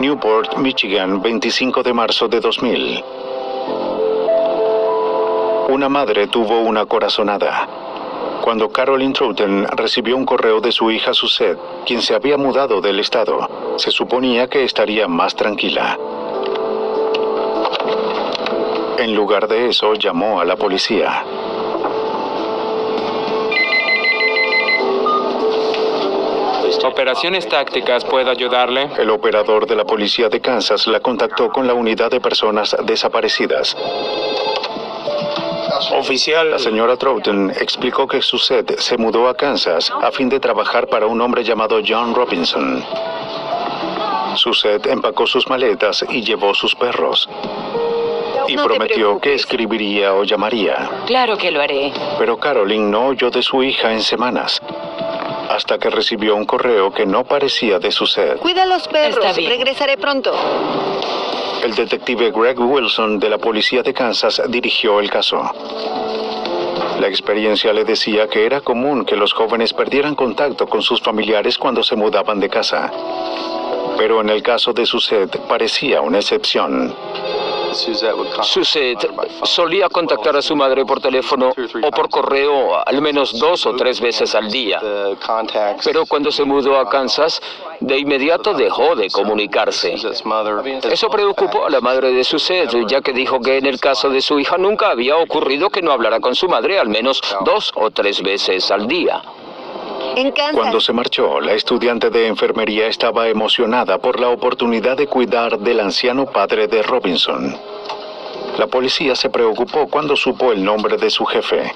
Newport, Michigan, 25 de marzo de 2000. Una madre tuvo una corazonada cuando Carolyn Troughton recibió un correo de su hija Suzette, quien se había mudado del estado. Se suponía que estaría más tranquila. En lugar de eso, llamó a la policía. Operaciones tácticas, ¿puedo ayudarle? El operador de la policía de Kansas la contactó con la unidad de personas desaparecidas. Oficial, La señora Troughton explicó que Suzette se mudó a Kansas a fin de trabajar para un hombre llamado John Robinson. Suzette empacó sus maletas y llevó sus perros. Y No te prometió preocupes. que escribiría o llamaría. Claro que lo haré. Pero Carolyn no oyó de su hija en semanas, hasta que recibió un correo que no parecía de Suzette. Cuida a los perros. Está bien. Regresaré pronto. El detective Greg Wilson de la policía de Kansas dirigió el caso. La experiencia le decía que era común que los jóvenes perdieran contacto con sus familiares cuando se mudaban de casa. Pero en el caso de Suzette parecía una excepción. Suzette solía contactar a su madre por teléfono o por correo al menos 2 o 3 veces al día. Pero cuando se mudó a Kansas, de inmediato dejó de comunicarse. Eso preocupó a la madre de Suzette, ya que dijo que en el caso de su hija nunca había ocurrido que no hablara con su madre al menos 2 o 3 veces al día. En Kansas. Cuando se marchó, la estudiante de enfermería estaba emocionada por la oportunidad de cuidar del anciano padre de Robinson. La policía se preocupó cuando supo el nombre de su jefe.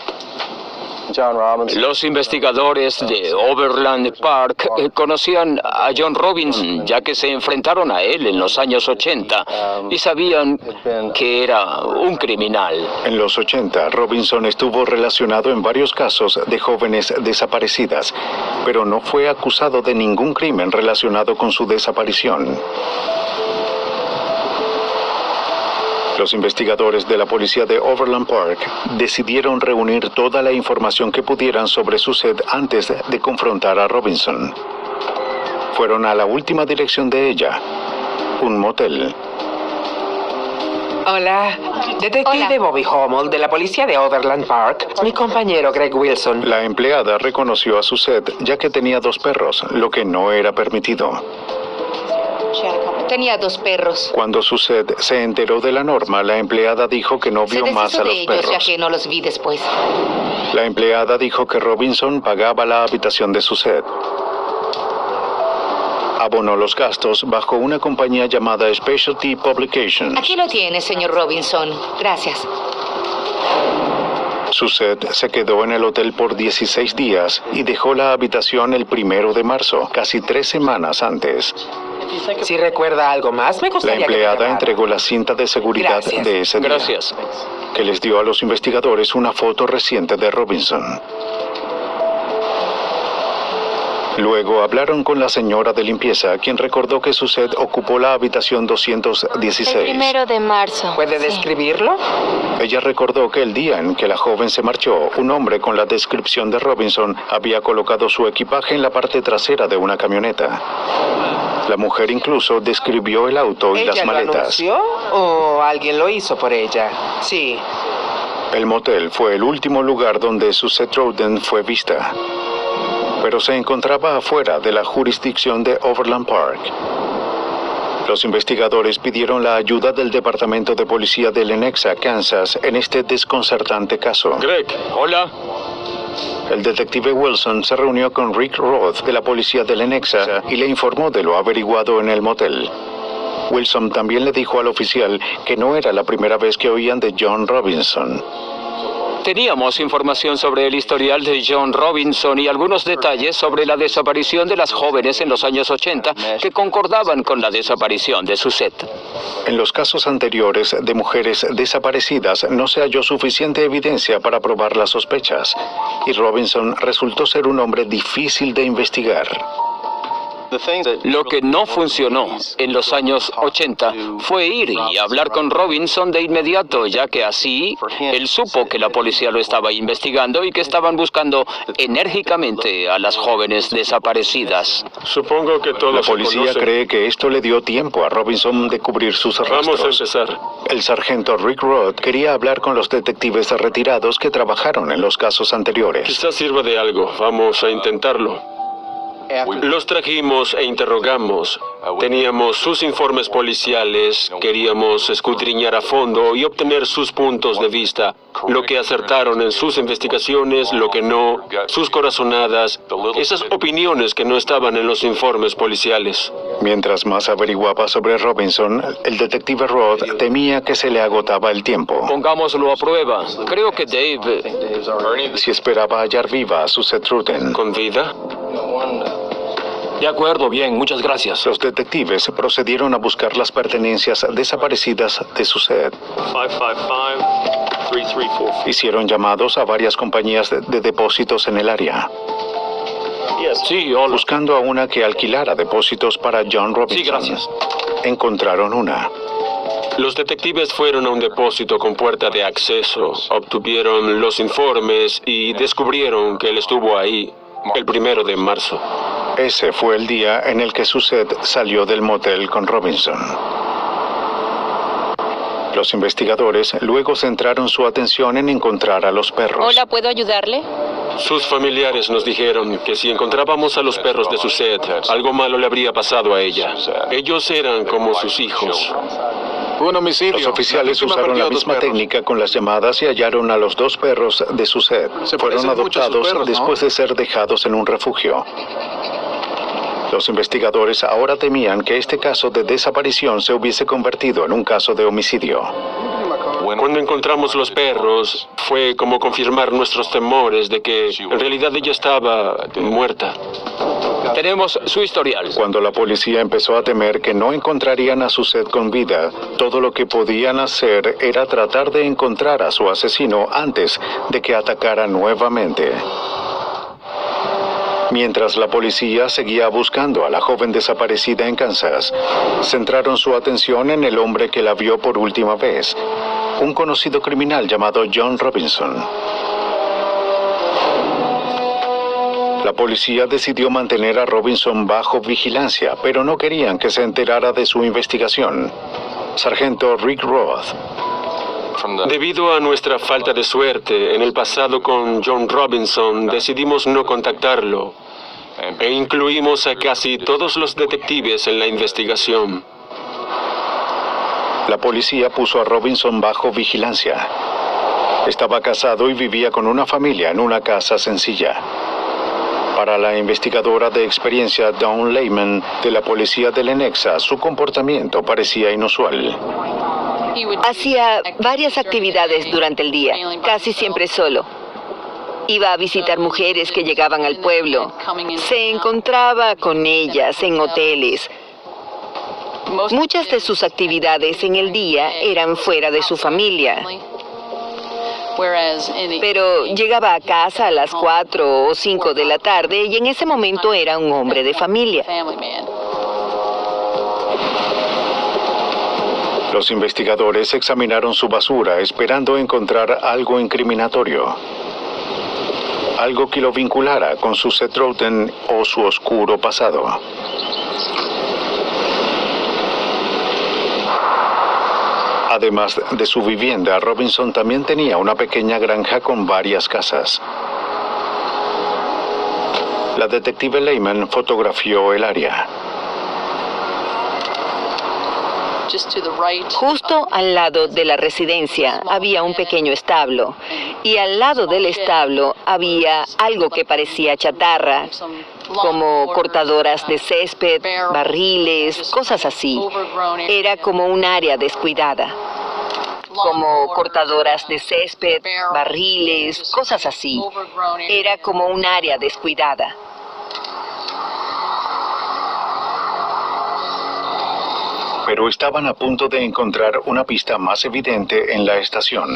Los investigadores de Overland Park conocían a John Robinson, ya que se enfrentaron a él en los años 80 y sabían que era un criminal. En los 80, Robinson estuvo relacionado en varios casos de jóvenes desaparecidas, pero no fue acusado de ningún crimen relacionado con su desaparición. Los investigadores de la policía de Overland Park decidieron reunir toda la información que pudieran sobre Suzette antes de confrontar a Robinson. Fueron a la última dirección de ella, un motel. Hola, detective Hola. Bobby Hummel de la policía de Overland Park. Mi compañero Greg Wilson. La empleada reconoció a Suzette ya que tenía 2 perros, lo que no era permitido. Tenía 2 perros. Cuando Suzette se enteró de la norma, la empleada dijo que no Se vio más deshizo a de los ellos ya perros. que no los vi después. La empleada dijo que Robinson pagaba la habitación de Suzette. Abonó los gastos bajo una compañía llamada Specialty Publications. Aquí lo tiene, señor Robinson. Gracias. Suzette se quedó en el hotel por 16 días y dejó la habitación el 1 de marzo, casi 3 semanas antes. Si recuerda algo más, me La gustaría que me empleada llamara. entregó la cinta de seguridad Gracias. de ese día, Gracias. que les dio a los investigadores una foto reciente de Robinson. Luego hablaron con la señora de limpieza, quien recordó que Suzette ocupó la habitación 216. El 1 de marzo. ¿Puede Sí. describirlo? Ella recordó que el día en que la joven se marchó, un hombre con la descripción de Robinson había colocado su equipaje en la parte trasera de una camioneta. La mujer incluso describió el auto y las ¿Ella lo maletas. anunció o alguien lo hizo por ella? Sí. El motel fue el último lugar donde Suzette Troughton fue vista, pero se encontraba afuera de la jurisdicción de Overland Park. Los investigadores pidieron la ayuda del Departamento de Policía de Lenexa, Kansas, en este desconcertante caso. Greg, hola. El detective Wilson se reunió con Rick Roth de la policía de Lenexa y le informó de lo averiguado en el motel. Wilson también le dijo al oficial que no era la primera vez que oían de John Robinson. Teníamos información sobre el historial de John Robinson y algunos detalles sobre la desaparición de las jóvenes en los años 80 que concordaban con la desaparición de Suzette. En los casos anteriores de mujeres desaparecidas no se halló suficiente evidencia para probar las sospechas, y Robinson resultó ser un hombre difícil de investigar. Lo que no funcionó en los años 80 fue ir y hablar con Robinson de inmediato, ya que así él supo que la policía lo estaba investigando y que estaban buscando enérgicamente a las jóvenes desaparecidas. Supongo que todos La se policía conocen. cree que esto le dio tiempo a Robinson de cubrir sus Vamos a rastros. empezar. El sargento Rick Roth quería hablar con los detectives retirados que trabajaron en los casos anteriores. Quizás sirva de algo. Vamos a intentarlo. Los trajimos e interrogamos. Teníamos sus informes policiales, queríamos escudriñar a fondo y obtener sus puntos de vista, lo que acertaron en sus investigaciones, lo que no, sus corazonadas, esas opiniones que no estaban en los informes policiales. Mientras más averiguaba sobre Robinson, el detective Roth temía que se le agotaba el tiempo. Pongámoslo a prueba. Creo que Dave... Si esperaba hallar viva a Suzette Ruten, ¿Con vida? De acuerdo, bien, muchas gracias. los detectives procedieron a buscar las pertenencias desaparecidas de Suzette. 555-3344. Hicieron llamados a varias compañías de depósitos en el área, Sí, hola. buscando a una que alquilara depósitos para John Robinson. Sí, gracias. Encontraron una. Los detectives fueron a un depósito con puerta de acceso, obtuvieron los informes y descubrieron que él estuvo ahí el 1 de marzo. Ese fue el día en el que Suzette salió del motel con Robinson. Los investigadores luego centraron su atención en encontrar a los perros. Hola, ¿puedo ayudarle? Sus familiares nos dijeron que si encontrábamos a los perros de Suzette, algo malo le habría pasado a ella. Ellos eran como sus hijos. Un homicidio. Los oficiales La víctima usaron perdió la a dos misma perros. técnica con las llamadas y hallaron a los 2 perros de Suzette. Se Fueron parecen mucho a sus adoptados perros, ¿no? después de ser dejados en un refugio. Los investigadores ahora temían que este caso de desaparición se hubiese convertido en un caso de homicidio. Cuando encontramos los perros, fue como confirmar nuestros temores de que en realidad ella estaba muerta. Tenemos su historial. Cuando la policía empezó a temer que no encontrarían a Suzette con vida, todo lo que podían hacer era tratar de encontrar a su asesino antes de que atacara nuevamente. Mientras la policía seguía buscando a la joven desaparecida en Kansas, centraron su atención en el hombre que la vio por última vez, un conocido criminal llamado John Robinson. La policía decidió mantener a Robinson bajo vigilancia, pero no querían que se enterara de su investigación. Sargento Rick Roth. Debido a nuestra falta de suerte en el pasado con John Robinson, decidimos no contactarlo e incluimos a casi todos los detectives en la investigación. La policía puso a Robinson bajo vigilancia. Estaba casado y vivía con una familia en una casa sencilla. Para la investigadora de experiencia Dawn Lehman de la policía de Lenexa, su comportamiento parecía inusual. Hacía varias actividades durante el día, casi siempre solo. Iba a visitar mujeres que llegaban al pueblo. Se encontraba con ellas en hoteles. Muchas de sus actividades en el día eran fuera de su familia. Pero llegaba a casa a las 4 o 5 de la tarde y en ese momento era un hombre de familia. Los investigadores examinaron su basura esperando encontrar algo incriminatorio. Algo que lo vinculara con Suzette Ruten o su oscuro pasado. Además de su vivienda, Robinson también tenía una pequeña granja con varias casas. La detective Lehman fotografió el área. Justo al lado de la residencia había un pequeño establo y al lado del establo había algo que parecía chatarra, como cortadoras de césped, barriles, cosas así. Era como un área descuidada. Como cortadoras de césped, barriles, cosas así. Era como un área descuidada. Pero estaban a punto de encontrar una pista más evidente en la estación,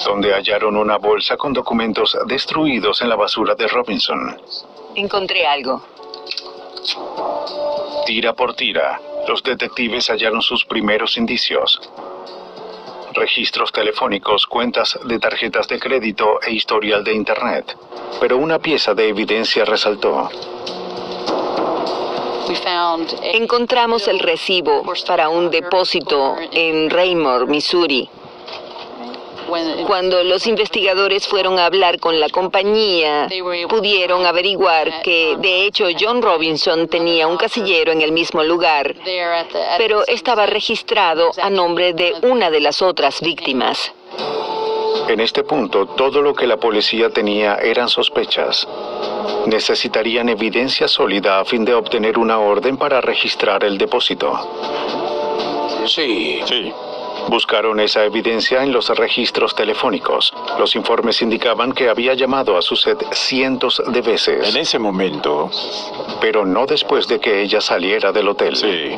donde hallaron una bolsa con documentos destruidos en la basura de Robinson. Encontré algo. Tira por tira, los detectives hallaron sus primeros indicios. Registros telefónicos, cuentas de tarjetas de crédito e historial de Internet. Pero una pieza de evidencia resaltó. Encontramos el recibo para un depósito en Raymore, Missouri. Cuando los investigadores fueron a hablar con la compañía, pudieron averiguar que, de hecho, John Robinson tenía un casillero en el mismo lugar, pero estaba registrado a nombre de una de las otras víctimas. En este punto, todo lo que la policía tenía eran sospechas. Necesitarían evidencia sólida a fin de obtener una orden para registrar el depósito. Sí. Buscaron esa evidencia en los registros telefónicos. Los informes indicaban que había llamado a Suzette cientos de veces. En ese momento. Pero no después de que ella saliera del hotel. Sí.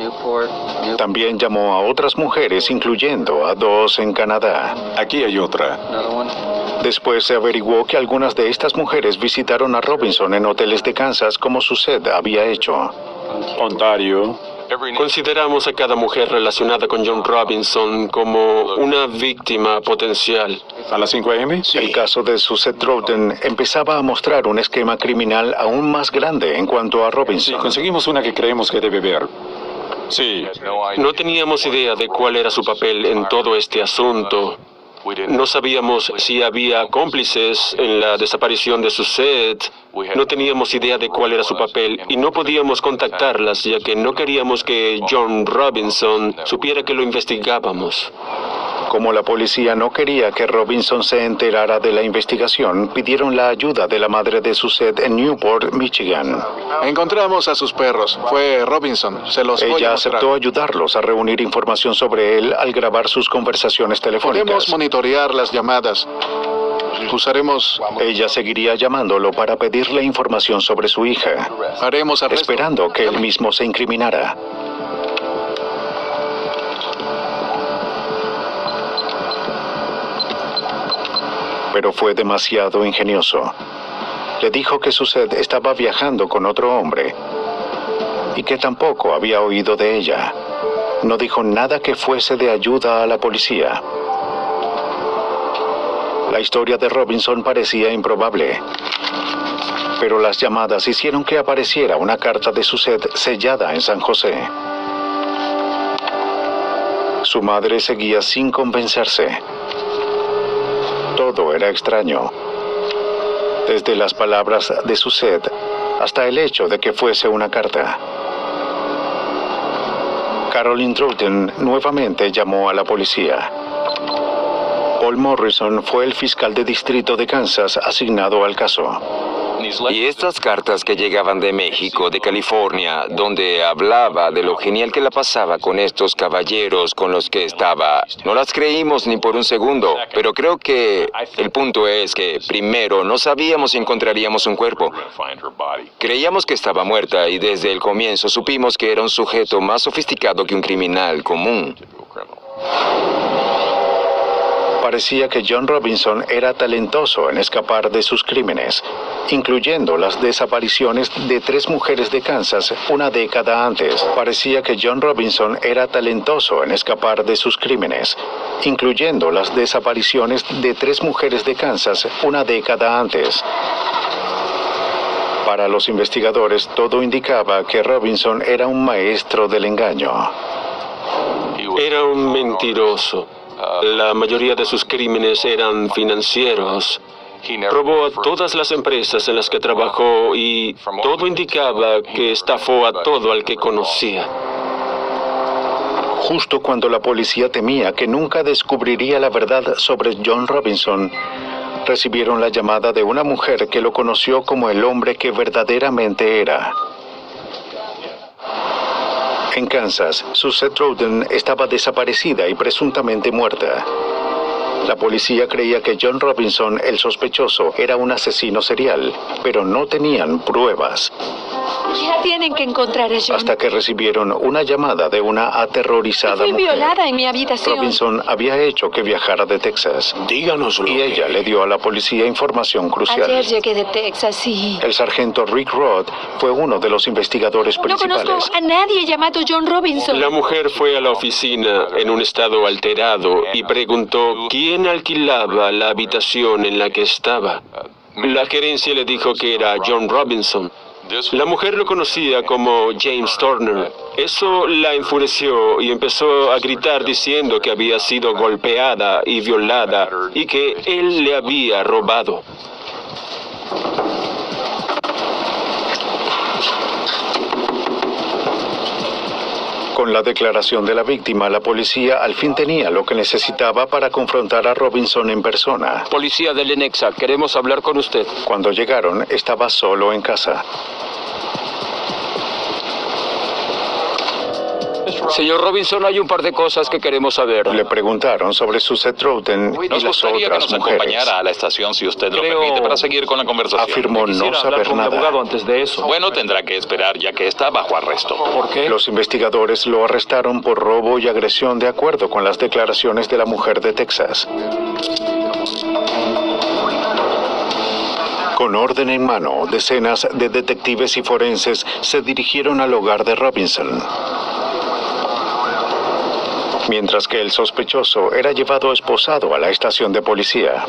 También llamó a otras mujeres, incluyendo a 2 en Canadá. Aquí hay otra. Después se averiguó que algunas de estas mujeres visitaron a Robinson en hoteles de Kansas como Suzette había hecho. Ontario. Consideramos a cada mujer relacionada con John Robinson como una víctima potencial. ¿A las 5 a.m.? Sí. El caso de Suzette Troughton empezaba a mostrar un esquema criminal aún más grande en cuanto a Robinson. Sí, conseguimos una que creemos que debe ver. Sí. No teníamos idea de cuál era su papel en todo este asunto. No sabíamos si había cómplices en la desaparición de Suzette. No teníamos idea de cuál era su papel y no podíamos contactarlas ya que no queríamos que John Robinson supiera que lo investigábamos. Como la policía no quería que Robinson se enterara de la investigación, pidieron la ayuda de la madre de Suzette en Newport, Michigan. Encontramos a sus perros. Fue Robinson. Se los voy a Ella mostrar. aceptó ayudarlos a reunir información sobre él al grabar sus conversaciones telefónicas. Podemos monitorear las llamadas. Usaremos... Ella seguiría llamándolo para pedirle información sobre su hija, Haremos arresto. esperando que él mismo se incriminara. Pero fue demasiado ingenioso. Le dijo que Suzette estaba viajando con otro hombre y que tampoco había oído de ella. No dijo nada que fuese de ayuda a la policía. La historia de Robinson parecía improbable, pero las llamadas hicieron que apareciera una carta de Suzette sellada en San José. Su madre seguía sin convencerse. Todo era extraño, desde las palabras de Suzette hasta el hecho de que fuese una carta. Carolyn Troughton nuevamente llamó a la policía. Paul Morrison fue el fiscal de distrito de Kansas asignado al caso. Y estas cartas que llegaban de México, de California, donde hablaba de lo genial que la pasaba con estos caballeros con los que estaba, no las creímos ni por un segundo, pero creo que el punto es que, primero, no sabíamos si encontraríamos un cuerpo. Creíamos que estaba muerta y desde el comienzo supimos que era un sujeto más sofisticado que un criminal común. Parecía que John Robinson era talentoso en escapar de sus crímenes, incluyendo las desapariciones de 3 mujeres de Kansas una década antes. Parecía que John Robinson era talentoso en escapar de sus crímenes, incluyendo las desapariciones de 3 mujeres de Kansas una década antes. Para los investigadores, todo indicaba que Robinson era un maestro del engaño. Era un mentiroso. La mayoría de sus crímenes eran financieros. Robó a todas las empresas en las que trabajó y todo indicaba que estafó a todo al que conocía. Justo cuando la policía temía que nunca descubriría la verdad sobre John Robinson, recibieron la llamada de una mujer que lo conoció como el hombre que verdaderamente era. En Kansas, Suzette Troughton estaba desaparecida y presuntamente muerta. La policía creía que John Robinson, el sospechoso, era un asesino serial, pero no tenían pruebas. Tienen que encontrar a John. Hasta que recibieron una llamada de una aterrorizada Fui mujer. violada en mi habitación. Robinson había hecho que viajara de Texas. Díganoslo. Y ella le dio a la policía información crucial. Ayer llegué de Texas y... El sargento Rick Roth fue uno de los investigadores No principales. conozco a nadie llamado John Robinson. La mujer fue a la oficina en un estado alterado y preguntó quién alquilaba la habitación en la que estaba. La gerencia le dijo que era John Robinson. La mujer lo conocía como James Turner. Eso la enfureció y empezó a gritar diciendo que había sido golpeada y violada y que él le había robado. Con la declaración de la víctima, la policía al fin tenía lo que necesitaba para confrontar a Robinson en persona. Policía del Lenexa, queremos hablar con usted. Cuando llegaron, estaba solo en casa. Señor Robinson, hay un par de cosas que queremos saber. Le preguntaron sobre Suzette Trouten y las otras mujeres. a la estación si usted Creo- para seguir con la conversación. Afirmó no Quisiera hablar saber con un nada. abogado antes de eso. Bueno, tendrá que esperar ya que está bajo arresto. ¿Por qué? Los investigadores lo arrestaron por robo y agresión de acuerdo con las declaraciones de la mujer de Texas. Con orden en mano, decenas de detectives y forenses se dirigieron al hogar de Robinson. Mientras que el sospechoso era llevado esposado a la estación de policía.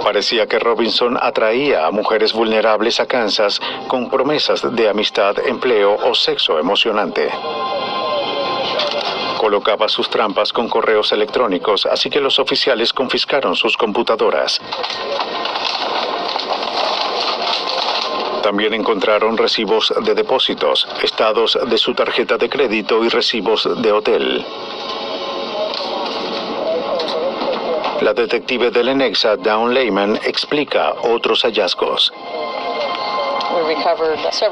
Parecía que Robinson atraía a mujeres vulnerables a Kansas con promesas de amistad, empleo o sexo emocionante. Colocaba sus trampas con correos electrónicos, así que los oficiales confiscaron sus computadoras. También encontraron recibos de depósitos, estados de su tarjeta de crédito y recibos de hotel. La detective del Lenexa, Dawn Lehman, explica otros hallazgos.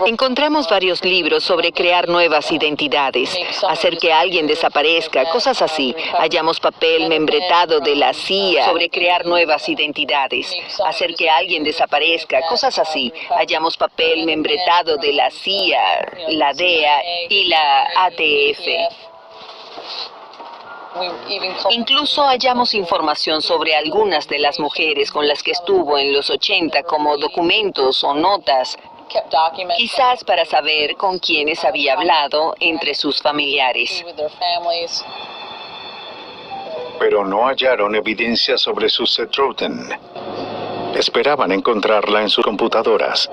Encontramos varios libros sobre crear nuevas identidades, hacer que alguien desaparezca, cosas así. Hallamos papel membretado de la CIA sobre crear nuevas identidades, hacer que alguien desaparezca, cosas así. Hallamos papel membretado de la CIA, la DEA y la ATF. Incluso hallamos información sobre algunas de las mujeres con las que estuvo en los 80 como documentos o notas, quizás para saber con quiénes había hablado entre sus familiares. Pero no hallaron evidencia sobre Suzette Trouten. Esperaban encontrarla en sus computadoras.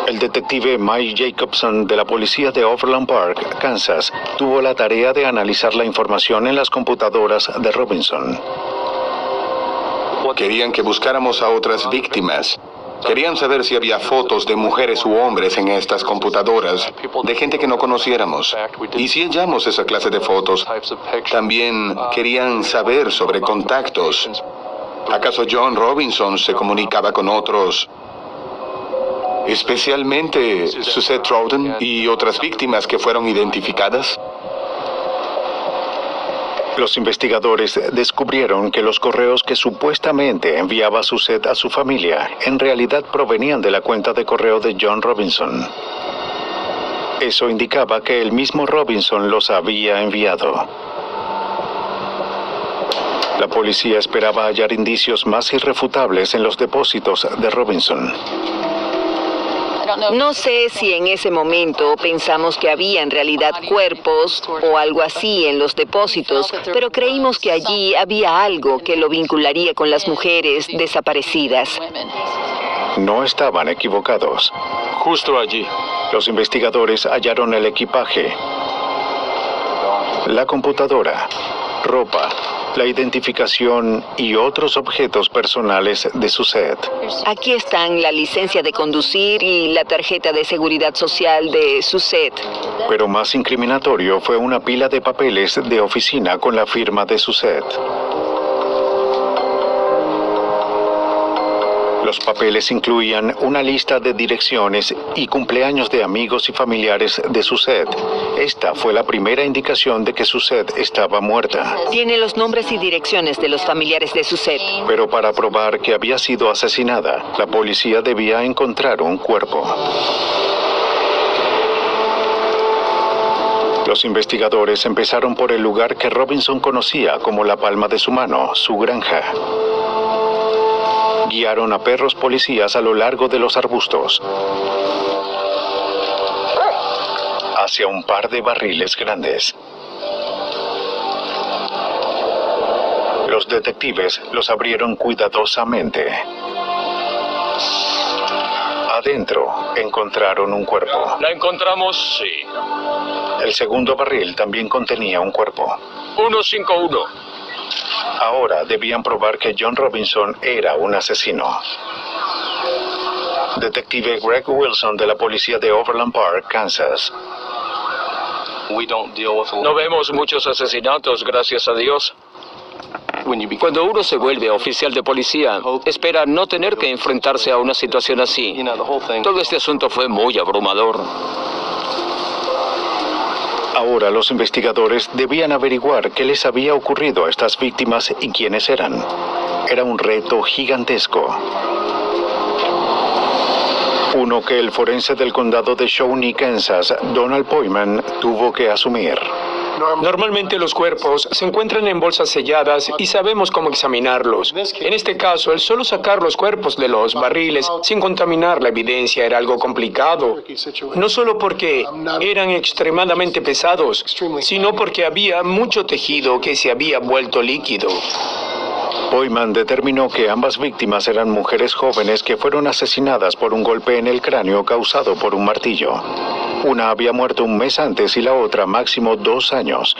El detective Mike Jacobson de la policía de Overland Park, Kansas, tuvo la tarea de analizar la información en las computadoras de Robinson. Querían que buscáramos a otras víctimas. Querían saber si había fotos de mujeres u hombres en estas computadoras, de gente que no conociéramos. Y si hallamos esa clase de fotos, también querían saber sobre contactos. ¿Acaso John Robinson se comunicaba con otros? Especialmente Suzette Trouten y otras víctimas que fueron identificadas. Los investigadores descubrieron que los correos que supuestamente enviaba Suzette a su familia en realidad provenían de la cuenta de correo de John Robinson. Eso indicaba que el mismo Robinson los había enviado. La policía esperaba hallar indicios más irrefutables en los depósitos de Robinson. No sé si en ese momento pensamos que había en realidad cuerpos o algo así en los depósitos, pero creímos que allí había algo que lo vincularía con las mujeres desaparecidas. No estaban equivocados. Justo allí. Los investigadores hallaron el equipaje, la computadora, ropa, la identificación y otros objetos personales de Suzette. Aquí están la licencia de conducir y la tarjeta de seguridad social de Suzette. Pero más incriminatorio fue una pila de papeles de oficina con la firma de Suzette. Los papeles incluían una lista de direcciones y cumpleaños de amigos y familiares de Suzette. Esta fue la primera indicación de que Suzette estaba muerta. Tiene los nombres y direcciones de los familiares de Suzette. Pero para probar que había sido asesinada, la policía debía encontrar un cuerpo. Los investigadores empezaron por el lugar que Robinson conocía como la palma de su mano, su granja. Guiaron a perros policías a lo largo de los arbustos hacia un par de barriles grandes. Los detectives los abrieron cuidadosamente. Adentro encontraron un cuerpo. ¿La encontramos? Sí. El segundo barril también contenía un cuerpo. 151. Ahora debían probar que John Robinson era un asesino. Detective Greg Wilson de la policía de Overland Park, Kansas. No vemos muchos asesinatos, gracias a Dios. Cuando uno se vuelve oficial de policía, espera no tener que enfrentarse a una situación así. Todo este asunto fue muy abrumador. Ahora los investigadores debían averiguar qué les había ocurrido a estas víctimas y quiénes eran. Era un reto gigantesco. Uno que el forense del condado de Shawnee, Kansas, Donald Poyman, tuvo que asumir. Normalmente los cuerpos se encuentran en bolsas selladas y sabemos cómo examinarlos. En este caso, el solo sacar los cuerpos de los barriles sin contaminar la evidencia era algo complicado. No solo porque eran extremadamente pesados, sino porque había mucho tejido que se había vuelto líquido. Poyman determinó que ambas víctimas eran mujeres jóvenes que fueron asesinadas por un golpe en el cráneo causado por un martillo. Una había muerto un mes antes y la otra máximo 2 años.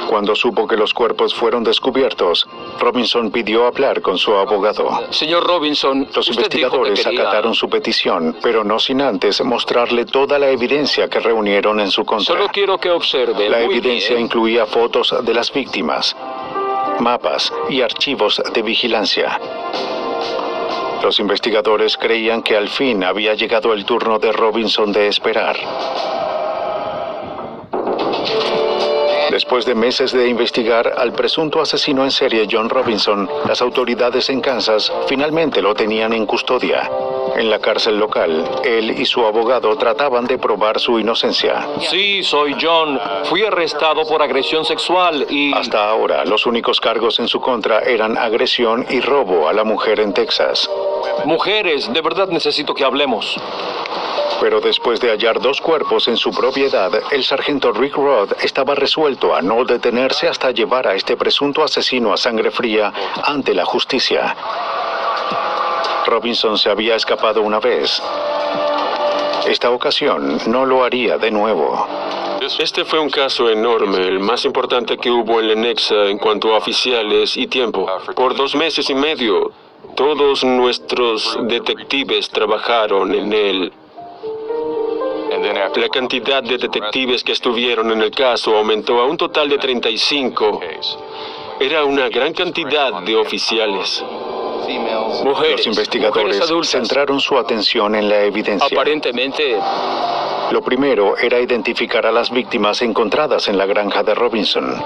Cuando supo que los cuerpos fueron descubiertos, Robinson pidió hablar con su abogado. Señor Robinson, los investigadores acataron su petición, pero no sin antes mostrarle toda la evidencia que reunieron en su contra. Solo quiero que observe. La evidencia incluía fotos de las víctimas, mapas y archivos de vigilancia. Los investigadores creían que al fin había llegado el turno de Robinson de esperar. Después de meses de investigar al presunto asesino en serie John Robinson, las autoridades en Kansas finalmente lo tenían en custodia. En la cárcel local, él y su abogado trataban de probar su inocencia. Sí, soy John. Fui arrestado por agresión sexual y... Hasta ahora, los únicos cargos en su contra eran agresión y robo a la mujer en Texas. Mujeres, de verdad necesito que hablemos. Pero después de hallar 2 cuerpos en su propiedad, el sargento Rick Roth estaba resuelto a no detenerse hasta llevar a este presunto asesino a sangre fría ante la justicia. Robinson se había escapado una vez. Esta ocasión no lo haría de nuevo. Este fue un caso enorme, el más importante que hubo en Lenexa en cuanto a oficiales y tiempo. Por 2 meses y medio, todos nuestros detectives trabajaron en él. La cantidad de detectives que estuvieron en el caso aumentó a un total de 35. Era una gran cantidad de oficiales. Mujeres, los investigadores centraron su atención en la evidencia. Aparentemente, lo primero era identificar a las víctimas encontradas en la granja de Robinson.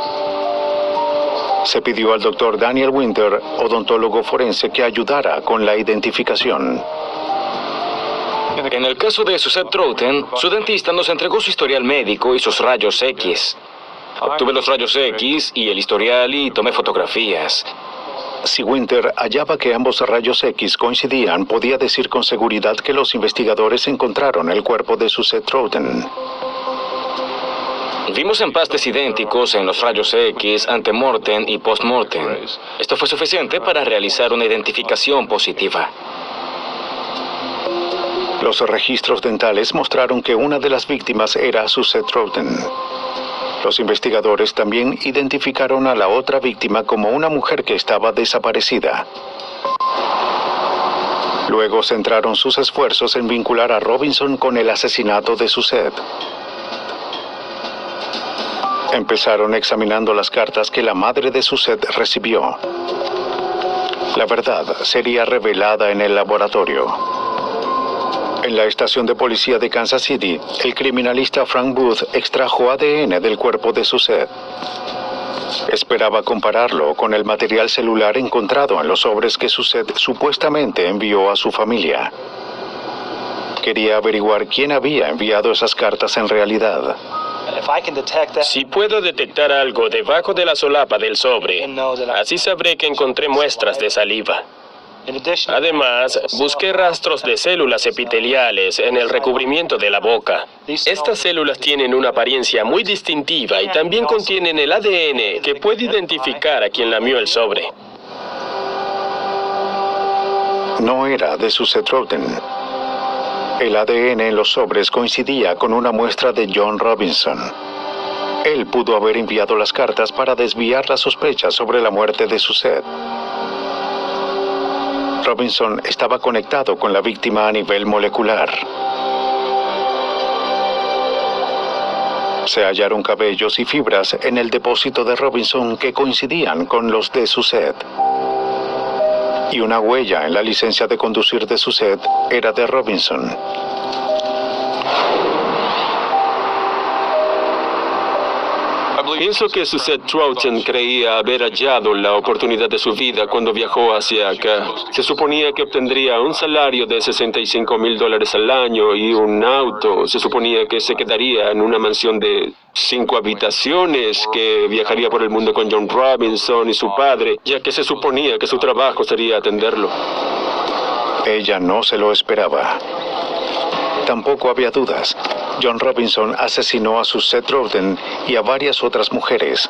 Se pidió al doctor Daniel Winter, odontólogo forense, que ayudara con la identificación. En el caso de Suzette Troughton, su dentista nos entregó su historial médico y sus rayos X. Obtuve los rayos X y el historial y tomé fotografías. Si Winter hallaba que ambos rayos X coincidían, podía decir con seguridad que los investigadores encontraron el cuerpo de Suzette Troughton. Vimos empastes idénticos en los rayos X ante-mortem y post-mortem. Esto fue suficiente para realizar una identificación positiva. Los registros dentales mostraron que una de las víctimas era Suzette Troughton. Los investigadores también identificaron a la otra víctima como una mujer que estaba desaparecida. Luego centraron sus esfuerzos en vincular a Robinson con el asesinato de Suzette. Empezaron examinando las cartas que la madre de Suzette recibió. La verdad sería revelada en el laboratorio. En la estación de policía de Kansas City, el criminalista Frank Booth extrajo ADN del cuerpo de Suzette. Esperaba compararlo con el material celular encontrado en los sobres que Suzette supuestamente envió a su familia. Quería averiguar quién había enviado esas cartas en realidad. Si puedo detectar algo debajo de la solapa del sobre, así sabré que encontré muestras de saliva. Además, busqué rastros de células epiteliales en el recubrimiento de la boca. Estas células tienen una apariencia muy distintiva y también contienen el ADN que puede identificar a quien lamió el sobre. No era de Suzette Roden. El ADN en los sobres coincidía con una muestra de John Robinson. Él pudo haber enviado las cartas para desviar las sospechas sobre la muerte de Suzette. Robinson estaba conectado con la víctima a nivel molecular. Se hallaron cabellos y fibras en el depósito de Robinson que coincidían con los de Suzette. Y una huella en la licencia de conducir de Suzette era de Robinson. Pienso que Suzette Troughton creía haber hallado la oportunidad de su vida cuando viajó hacia acá. Se suponía que obtendría un salario de $65,000 al año y un auto. Se suponía que se quedaría en una mansión de 5 habitaciones, que viajaría por el mundo con John Robinson y su padre, ya que se suponía que su trabajo sería atenderlo. Ella no se lo esperaba. Tampoco había dudas. John Robinson asesinó a Suzette Roden y a varias otras mujeres.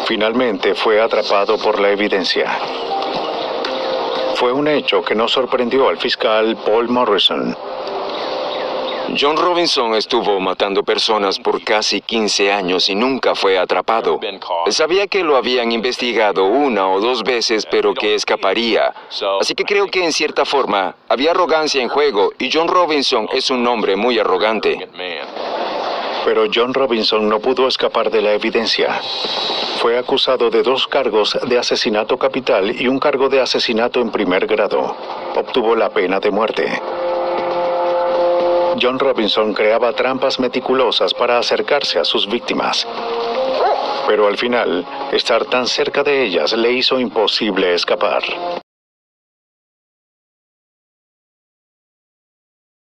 Finalmente fue atrapado por la evidencia. Fue un hecho que no sorprendió al fiscal Paul Morrison. John Robinson estuvo matando personas por casi 15 años y nunca fue atrapado. Sabía que lo habían investigado 1 o 2 veces, pero que escaparía. Así que creo que en cierta forma había arrogancia en juego, y John Robinson es un hombre muy arrogante. Pero John Robinson no pudo escapar de la evidencia. Fue acusado de 2 cargos de asesinato capital y un cargo de asesinato en primer grado. Obtuvo la pena de muerte. John Robinson creaba trampas meticulosas para acercarse a sus víctimas. Pero al final, estar tan cerca de ellas le hizo imposible escapar.